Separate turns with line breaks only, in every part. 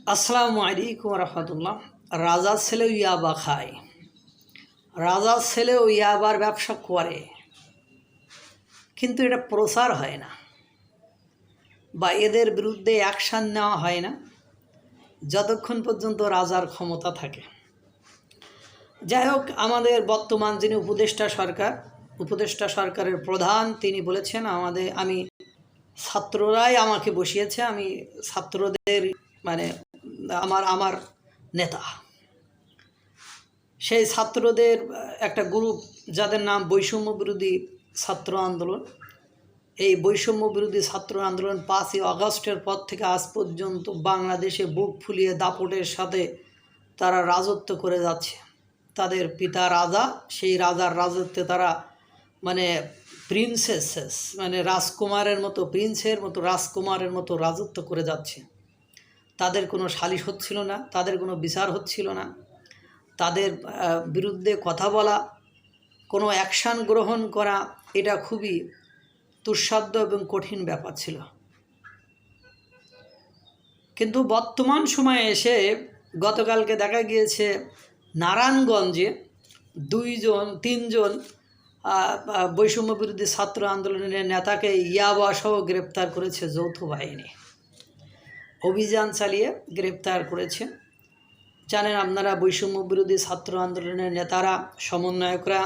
আসসালামু আলাইকুম রহমতুল্লাহ। রাজার ছেলেও ইয়াবা খায়, রাজার ছেলেও ইয়াবার ব্যবসা করে, কিন্তু এটা প্রচার হয় না বা এদের বিরুদ্ধে অ্যাকশান নেওয়া হয় না যতক্ষণ পর্যন্ত রাজার ক্ষমতা থাকে। যাই হোক, আমাদের বর্তমান যিনি উপদেষ্টা সরকারের প্রধান, তিনি বলেছেন আমি ছাত্ররাই আমাকে বসিয়েছে, আমি ছাত্রদের মানে আমার নেতা। সেই ছাত্রদের একটা গ্রুপ, যাদের নাম বৈষম্য বিরোধী ছাত্র আন্দোলন, এই বৈষম্য বিরোধী ছাত্র আন্দোলন 5ই আগস্টের পর থেকে আজ পর্যন্ত বাংলাদেশে বুক ফুলিয়ে দাপটের সাথে তারা রাজত্ব করে যাচ্ছে। তাদের পিতা রাজা, সেই রাজার রাজত্বে তারা প্রিন্সেসেস রাজকুমারের মতো, প্রিন্সের মতো, রাজকুমারের মতো রাজত্ব করে যাচ্ছে। তাদের কোনো সালিশ হচ্ছিল না, তাদের কোনো বিচার হচ্ছিল না, তাদের বিরুদ্ধে কথা বলা, কোনো অ্যাকশান গ্রহণ করা, এটা খুবই দুঃসাধ্য এবং কঠিন ব্যাপার ছিল। কিন্তু বর্তমান সময়ে এসে গতকালকে দেখা গিয়েছে নারায়ণগঞ্জে 3জন বৈষম্য বিরোধী ছাত্র আন্দোলনের নেতাকে ইয়াবাসহ গ্রেপ্তার করেছে যৌথ বাহিনী। অভিযান চালিয়ে গ্রেপ্তার করেছে। জানেন আপনারা, বৈষম্য বিরোধী ছাত্র আন্দোলনের নেতারা, সমন্বয়করা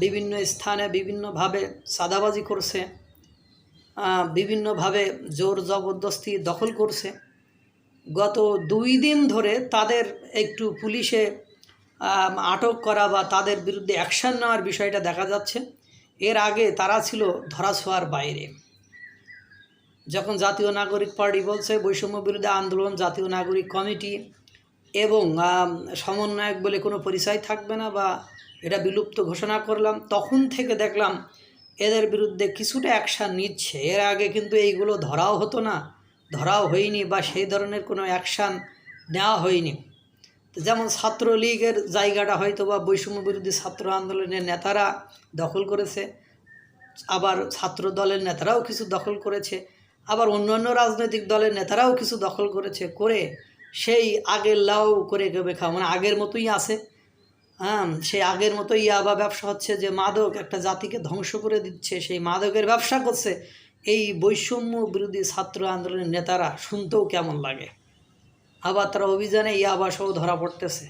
বিভিন্ন স্থানে বিভিন্নভাবে চাঁদাবাজি করছে, বিভিন্নভাবে জোর জবরদস্তি দখল করছে। গত 2 দিন ধরে তাদের একটু পুলিশে আটক করা বা তাদের বিরুদ্ধে অ্যাকশান নেওয়ার বিষয়টা দেখা যাচ্ছে। এর আগে তারা ছিল ধরাছোঁয়ার বাইরে। যখন জাতীয় নাগরিক পার্টি বলছে বৈষম্য বিরোধী আন্দোলন, জাতীয় নাগরিক কমিটি এবং সমন্বয়ক বলে কোনো পরিচয় থাকবে না বা এটা বিলুপ্ত ঘোষণা করলাম, তখন থেকে দেখলাম এদের বিরুদ্ধে কিছুটা অ্যাকশান নিচ্ছে। এর আগে কিন্তু এইগুলো ধরাও হতো না, ধরাও হয়নি বা সেই ধরনের কোনো অ্যাকশান নেওয়া হয়নি। যেমন ছাত্রলীগের জায়গাটা হয়তো বা বৈষম্য বিরোধী ছাত্র আন্দোলনের নেতারা দখল করেছে, আবার ছাত্র দলের নেতারাও কিছু দখল করেছে, আবার অন্যান্য রাজনৈতিক দলের নেতারাও কিছু দখল করেছে, করে সেই আগের লাউ করে গেবে খাওয়া, আগের মতোই আছে। সেই আগের মতোই ইয়াবা ব্যবসা হচ্ছে, যে মাদক একটা জাতিকে ধ্বংস করে দিচ্ছে, সেই মাদকের ব্যবসা করছে এই বৈষম্য বিরোধী ছাত্র আন্দোলনের নেতারা। শুনতেও কেমন লাগে। আবার তারা অভিযানে ইয়াবাসহ ধরা পড়তেছে।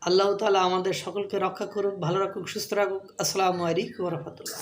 আল্লাহ তাআলা আমাদের সকলকে রক্ষা করুক, ভালো রাখুক, সুস্থ রাখুক। আসসালামু আলাইকুম ওয়া রাহমাতুল্লাহ।